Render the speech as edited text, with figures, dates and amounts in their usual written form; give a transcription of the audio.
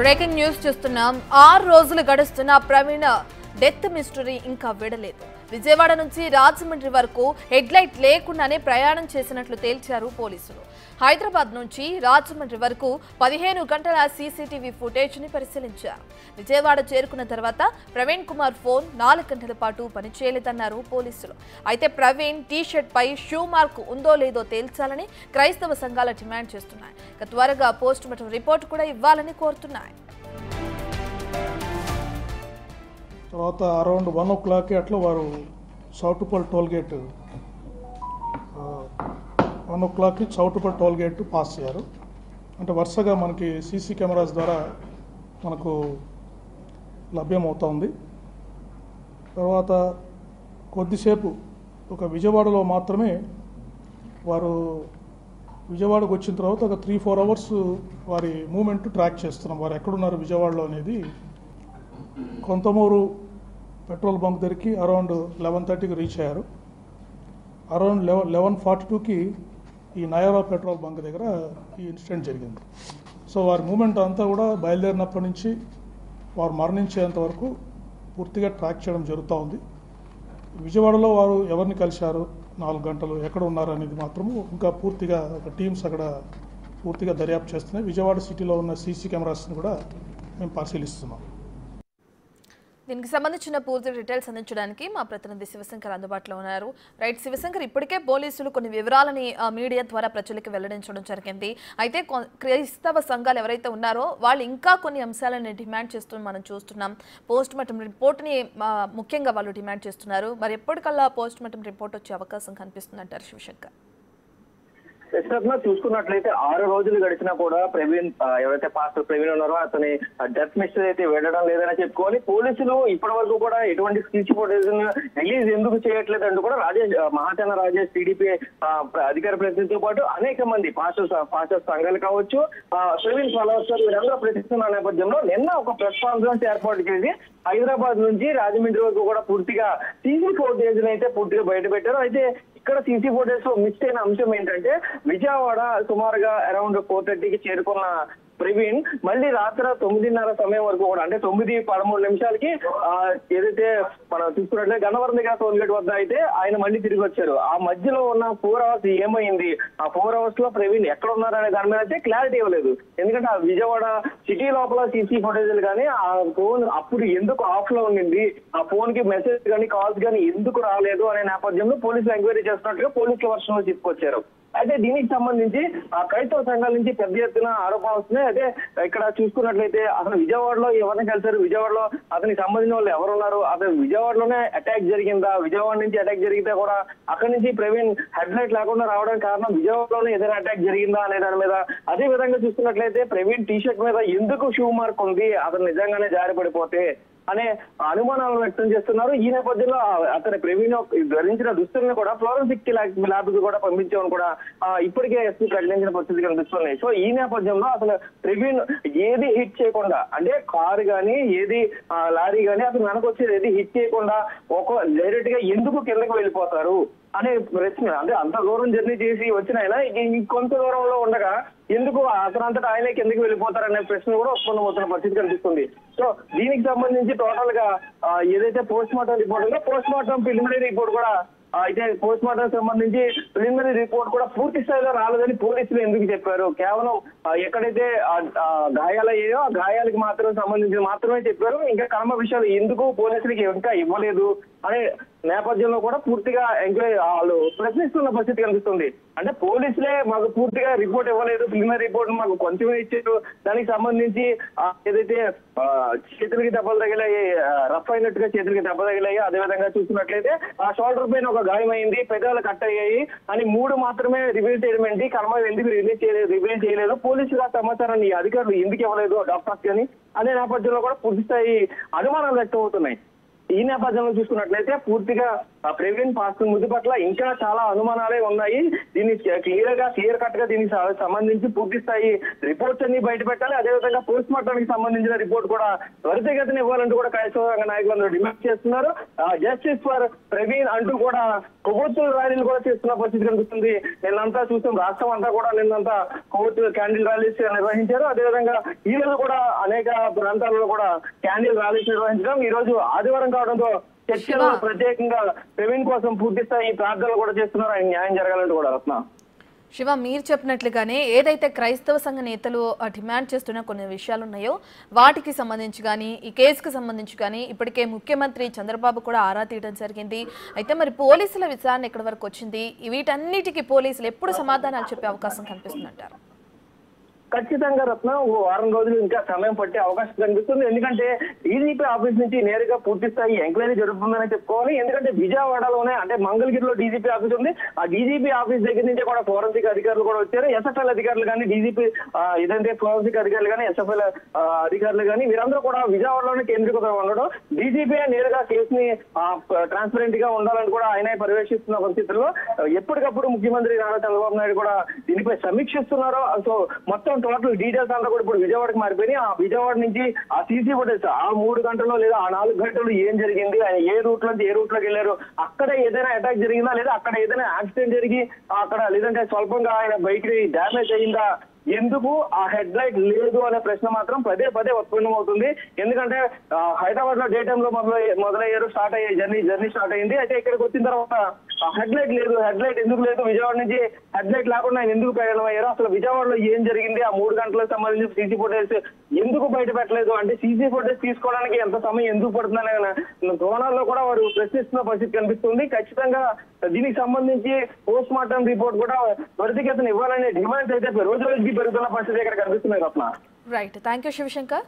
Breaking news చూస్తున్నాం. 6 రోజులు గడుస్తున్న ప్రవీణ్ డెత్ మిస్టరీ ఇంకా విడలేదు. విజయవాడ నుంచి రాజమండ్రి వరకు హెడ్లైట్ లేకుండానే ప్రయాణం చేసినట్లు తేల్చారు పోలీసులు. హైదరాబాద్ నుంచి రాజమండ్రి వరకు 15 గంటల సీసీటీవీ ఫుటేజ్ ని పరిశీలించారు. విజయవాడ చేరుకున్న తర్వాత ప్రవీణ్ కుమార్ ఫోన్ 4 గంటల పాటు పనిచేయలేదన్నారు పోలీసులు. అయితే ప్రవీణ్ టీ-షర్ట్ పై షూ మార్క్ ఉందో లేదో తేల్చాలని క్రైస్తవ సంఘాలు డిమాండ్ చేస్తున్నాయి. త్వరగా పోస్ట్ మార్టం రిపోర్ట్ కూడా ఇవ్వాలని కోరుతున్నాయి. తర్వాత అరౌండ్ 1 o'clock అట్లా వారు సౌటుపల్ టోల్గేట్ 1 o'clock సౌటుపల్ టోల్గేట్ పాస్ అయ్యారు. అంటే వరుసగా మనకి సీసీ కెమెరాస్ ద్వారా మనకు లభ్యమవుతోంది. తర్వాత కొద్దిసేపు ఒక విజయవాడలో మాత్రమే వారు విజయవాడకు వచ్చిన తర్వాత ఒక 3-4 hours వారి మూమెంట్ ట్రాక్ చేస్తున్నాం. వారు ఎక్కడున్నారు విజయవాడలో అనేది. కొంతమూరు పెట్రోల్ బంక్ దగ్గరికి అరౌండ్ 11:30కి రీచ్ అయ్యారు. అరౌండ్ 11:42కి ఈ నయారా పెట్రోల్ బంక్ దగ్గర ఈ ఇన్సిడెంట్ జరిగింది. సో వారి మూమెంట్ అంతా కూడా బయలుదేరినప్పటి నుంచి వారు మరణించేంత వరకు పూర్తిగా ట్రాక్ చేయడం జరుగుతూ ఉంది. విజయవాడలో వారు ఎవరిని కలిశారు, 4 గంటలు ఎక్కడ ఉన్నారు అనేది మాత్రము ఇంకా పూర్తిగా ఒక టీమ్స్ అక్కడ పూర్తిగా దర్యాప్తు చేస్తున్నాయి. విజయవాడ సిటీలో ఉన్న సీసీ కెమెరాస్ని కూడా మేము పరిశీలిస్తున్నాం. దీనికి సంబంధించిన పూర్తి డీటెయిల్స్ అందించడానికి మా ప్రతినిధి శివశంకర్ అందుబాటులో ఉన్నారు. రైట్ శివశంకర్, ఇప్పటికే పోలీసులు కొన్ని వివరాలని మీడియా ద్వారా ప్రజలకు వెల్లడించడం జరిగింది. అయితే క్రైస్తవ సంఘాలు ఎవరైతే ఉన్నారో వాళ్ళు ఇంకా కొన్ని అంశాలను డిమాండ్ చేస్తూ మనం చూస్తున్నాం. పోస్ట్ మార్టం రిపోర్ట్ని ముఖ్యంగా వాళ్ళు డిమాండ్ చేస్తున్నారు. మరి ఎప్పటికల్లా పోస్ట్ మార్టం రిపోర్ట్ వచ్చే అవకాశం కనిపిస్తుంది అంటారు శివశంకర్? చూసుకున్నట్లయితే 6 రోజులు గడిచినా కూడా ప్రవీణ్ ఎవరైతే పాస్టర్ ప్రవీణ్ ఉన్నారో అతని డెత్ మిస్టరీ అయితే వెళ్ళడం లేదని చెప్పుకోవాలి. పోలీసులు ఇప్పటి వరకు కూడా ఎటువంటి సీసీ ఫుటేజ్ రిలీజ్ ఎందుకు చేయట్లేదంటూ కూడా మహాజన రాజేష్ టీడీపీ అధికార ప్రతినిధితో పాటు అనేక మంది పాస్టర్ సంఘాలు కావచ్చు, ప్రవీణ్ ఫాలోవర్స్ వీరందరూ ప్రశ్నిస్తున్న నేపథ్యంలో నిన్న ఒక ప్రెస్ కాన్ఫరెన్స్ ఏర్పాటు చేసి హైదరాబాద్ నుంచి రాజమండ్రి వరకు కూడా పూర్తిగా సీసీ ఫుటేజ్ అయితే పూర్తిగా బయట పెట్టారు. అయితే ఇక్కడ సీసీ ఫుటేజ్ లో మిస్ అయిన అంశం ఏంటంటే విజయవాడ సుమారుగా అరౌండ్ 4:30కి చేరుకున్న ప్రవీణ్ మళ్ళీ రాత్రి 9:30 సమయం వరకు కూడా అంటే 9:13 ఏదైతే మనం చూసుకున్నట్లయితే గన్నవరం దగ్గర టోల్గేట్ వద్ద అయితే ఆయన మళ్ళీ తిరిగి వచ్చారు. ఆ మధ్యలో ఉన్న 4 hours ఏమైంది, ఆ 4 hours లో ప్రవీణ్ ఎక్కడ ఉన్నారనే దాని మీద అయితే క్లారిటీ ఇవ్వలేదు. ఎందుకంటే ఆ విజయవాడ సిటీ లోపల సీసీ ఫుటేజ్లు కానీ ఆ ఫోన్ అప్పుడు ఎందుకు ఆఫ్ లో ఉండింది, ఆ ఫోన్ కి మెసేజ్ కానీ కాల్స్ కానీ ఎందుకు రాలేదు అనే నేపథ్యంలో పోలీసులు ఎంక్వైరీ చేస్తున్నట్టుగా పోలీసుల వర్షంలో చెప్పుకొచ్చారు. అయితే దీనికి సంబంధించి ఆ క్రైస్తవ సంఘాల నుంచి పెద్ద ఎత్తున ఆరోపణలు వస్తున్నాయి. అయితే ఇక్కడ చూసుకున్నట్లయితే అసలు విజయవాడలో ఎవరిని కలిసారు, విజయవాడలో అతనికి సంబంధించిన వాళ్ళు ఎవరున్నారు, అతను విజయవాడలోనే అటాక్ జరిగిందా, విజయవాడ నుంచి అటాక్ జరిగితే కూడా అక్కడి నుంచి ప్రవీణ్ హెడ్ లైట్ లేకుండా రావడానికి కారణం విజయవాడలోనే ఏదైనా అటాక్ జరిగిందా అనే దాని మీద. అదే విధంగా చూసుకున్నట్లయితే ప్రవీణ్ టీ-షర్ట్ మీద ఎందుకు షూ మార్క్ ఉంది, అతను నిజంగానే జారిపడిపోతే అనే అనుమానాలను వ్యక్తం చేస్తున్నారు. ఈ నేపథ్యంలో అతని ప్రవీణ్ ధరించిన దుస్తులను కూడా ఫ్లోరెన్సిక్ ల్యాబ్ కు కూడా పంపించామని కూడా ఇప్పటికే ఎస్పీ ప్రకటించిన పరిస్థితి కనిపిస్తున్నాయి. సో ఈ నేపథ్యంలో అసలు ప్రవీణ్ ఏది హిట్ చేయకుండా అంటే కారు కానీ ఏది లారీ కానీ అసలు వెనకొచ్చేది ఏది హిట్ చేయకుండా డైరెక్ట్ గా ఎందుకు కిందకు వెళ్ళిపోతారు అనే ప్రశ్న. అంటే అంత దూరం జర్నీ చేసి వచ్చిన ఆయన కొంత దూరంలో ఉండగా ఎందుకు అతనంతటా ఆయనే కిందకి వెళ్ళిపోతారనే ప్రశ్న కూడా ఉత్పన్నమవుతున్న పరిస్థితి కనిపిస్తుంది. సో దీనికి సంబంధించి టోటల్ గా ఏదైతే పోస్ట్ మార్టం రిపోర్ట్ ఉందో పోస్ట్ మార్టం ప్రిలిమినరీ రిపోర్ట్ కూడా అయితే పోస్ట్ మార్టం సంబంధించి ప్రిలిమినరీ రిపోర్ట్ కూడా పూర్తి స్థాయిలో రాలేదని పోలీసులు ఎందుకు చెప్పారు, కేవలం ఎక్కడైతే గాయాలయ్యాయో ఆ గాయాలకు సంబంధించి మాత్రమే చెప్పారు, ఇంకా కర్మ విషయాలు ఎందుకు పోలీసులకి ఇంకా ఇవ్వలేదు అనే నేపథ్యంలో కూడా పూర్తిగా ఎంక్వైరీ వాళ్ళు ప్రశ్నిస్తున్న పరిస్థితి కనిపిస్తుంది. అంటే పోలీసులే మాకు పూర్తిగా రిపోర్ట్ ఇవ్వలేదు, ప్రిలిమినరీ రిపోర్ట్ మాకు కొంచెమే ఇచ్చారు, దానికి సంబంధించి ఏదైతే చేతులకి దెబ్బలు తగిలాయి, రఫ్ అయినట్టుగా చేతులకి దెబ్బ తగిలాయి, అదేవిధంగా చూసుకున్నట్లయితే ఆ షోల్డర్ పైన ఒక గాయమైంది, పెదాలు కట్ అయ్యాయి అని 3 మాత్రమే రివీల్ చేయడం ఏంటి, కర్మ ఎందుకు రివీల్ చేయలేదు, పోలీసులు ఆ సమాచారాన్ని అధికారులు ఎందుకు ఇవ్వలేదు డాక్టర్స్ కానీ అనే నేపథ్యంలో కూడా పూర్తి స్థాయి అనుమానాలు వ్యక్తం అవుతున్నాయి. ఈ నేపథ్యంలో చూసుకున్నట్లయితే పూర్తిగా ప్రవీణ్ పాస్టర్ మృతి పట్ల ఇంకా చాలా అనుమానాలే ఉన్నాయి. దీన్ని క్లియర్ కట్ గా దీనికి సంబంధించి పూర్తి స్థాయి రిపోర్ట్స్ అన్ని బయట పెట్టాలి. అదేవిధంగా పోస్ట్ మార్టానికి సంబంధించిన రిపోర్ట్ కూడా త్వరితగతిన ఇవ్వాలంటూ కూడా క్రైస్తవ సంఘ నాయకులందరూ డిమాండ్ చేస్తున్నారు. జస్టిస్ ఫర్ ప్రవీణ్ అంటూ కూడా కొవ్వొత్తుల ర్యాలీలు కూడా చేస్తున్న పరిస్థితి కనిపిస్తుంది. నిన్నంతా చూసాం, రాష్ట్రం అంతా కూడా నిన్నంతా కొవ్వొత్తుల క్యాండిల్ ర్యాలీస్ నిర్వహించారు. అదేవిధంగా ఈ రోజు కూడా అనేక ప్రాంతాల్లో కూడా క్యాండిల్ ర్యాలీస్ నిర్వహించడం, ఈ రోజు ఆదివారం కావడంతో చర్చలో ప్రత్యేకంగా ప్రవీణ్ కోసం పూర్తి స్థాయి ప్రార్థనలు కూడా చేస్తున్నారు. ఆయన న్యాయం జరగాలంటూ కూడా రత్న. శివ, మీరు చెప్పినట్లుగానే ఏదైతే క్రైస్తవ సంఘ నేతలు డిమాండ్ చేస్తున్న కొన్ని విషయాలు ఉన్నాయో వాటికి సంబంధించి కానీ ఈ కేసుకు సంబంధించి కానీ ఇప్పటికే ముఖ్యమంత్రి చంద్రబాబు కూడా ఆరా తీయడం జరిగింది. అయితే మరి పోలీసుల విచారణ ఎక్కడి వరకు వచ్చింది? వీటన్నిటికీ పోలీసులు ఎప్పుడు సమాధానాలు చెప్పే అవకాశం కనిపిస్తుందంటారు? ఖచ్చితంగా రత్న వారం రోజులు ఇంకా సమయం పట్టే అవకాశం కనిపిస్తుంది. ఎందుకంటే డీజీపీ ఆఫీస్ నుంచి నేరుగా పూర్తి స్థాయి ఎంక్వైరీ జరుగుతుందని చెప్పుకోవాలి. ఎందుకంటే విజయవాడలోనే అంటే మంగళగిరిలో డీజీపీ ఆఫీస్ ఉంది. ఆ డీజీపీ ఆఫీస్ దగ్గర నుంచి కూడా ఫోరెన్సిక్ అధికారులు కూడా వచ్చారు. ఎస్ఎఫ్ఎల్ అధికారులు కానీ డీజీపీ ఏదంటే ఫోరెన్సిక్ అధికారులు కానీ ఎస్ఎఫ్ఎల్ అధికారులు కానీ వీరందరూ కూడా విజయవాడలోనే కేంద్రీకృతం ఉండడం, డీజీపీ నేరుగా కేసుని ట్రాన్స్పరెంట్ గా ఉండాలని కూడా ఆయనే పర్యవేక్షిస్తున్న పరిస్థితుల్లో ఎప్పటికప్పుడు ముఖ్యమంత్రి నారా చంద్రబాబు నాయుడు కూడా దీనిపై సమీక్షిస్తున్నారు. సో మొత్తం టోటల్ డీటెయిల్స్ అంతా కూడా ఇప్పుడు విజయవాడకి మారిపోయినాయి. ఆ విజయవాడ నుంచి ఆ సీసీ ఫుటేజ్ ఆ 3 గంటల్లో లేదా ఆ 4 గంటలు ఏం జరిగింది, ఆయన ఏ రూట్ నుంచి ఏ రూట్ లోకి వెళ్ళారు, అక్కడ ఏదైనా అటాక్ జరిగిందా లేదా అక్కడ ఏదైనా యాక్సిడెంట్ జరిగి అక్కడ లేదంటే స్వల్పంగా ఆయన బైక్ ని డ్యామేజ్ అయిందా, ఎందుకు ఆ హెడ్ లైట్ లేదు అనే ప్రశ్న మాత్రం పదే పదే ఉత్పన్నం అవుతుంది. ఎందుకంటే హైదరాబాద్ లో డే టైమ్ లో మొదలయ్యారు, జర్నీ స్టార్ట్ అయింది. అయితే ఇక్కడికి వచ్చిన తర్వాత హెడ్ లైట్ లేదు, హెడ్ లైట్ ఎందుకు లేదు, విజయవాడ నుంచి హెడ్ లైట్ లేకుండా ఆయన ఎందుకు ప్రయాణం అయ్యారు, అసలు విజయవాడలో ఏం జరిగింది, ఆ 3 గంటలకు సంబంధించి సీసీ ఫుటేజ్ ఎందుకు బయట పెట్టలేదు, అంటే సీసీ ఫుటేజ్ తీసుకోవడానికి ఎంత సమయం ఎందుకు పడుతుందనే కోణాల్లో కూడా వారు ప్రశ్నిస్తున్న పరిస్థితి కనిపిస్తుంది. ఖచ్చితంగా దీనికి సంబంధించి పోస్ట్ మార్టం రిపోర్ట్ కూడా త్వరితగతిన ఇవ్వాలనే డిమాండ్స్ అయితే రోజు రోజుకి పెరుగుతున్న పరిస్థితి ఇక్కడ కనిపిస్తున్నాయి Ratna. Right, thank you Shivshankar.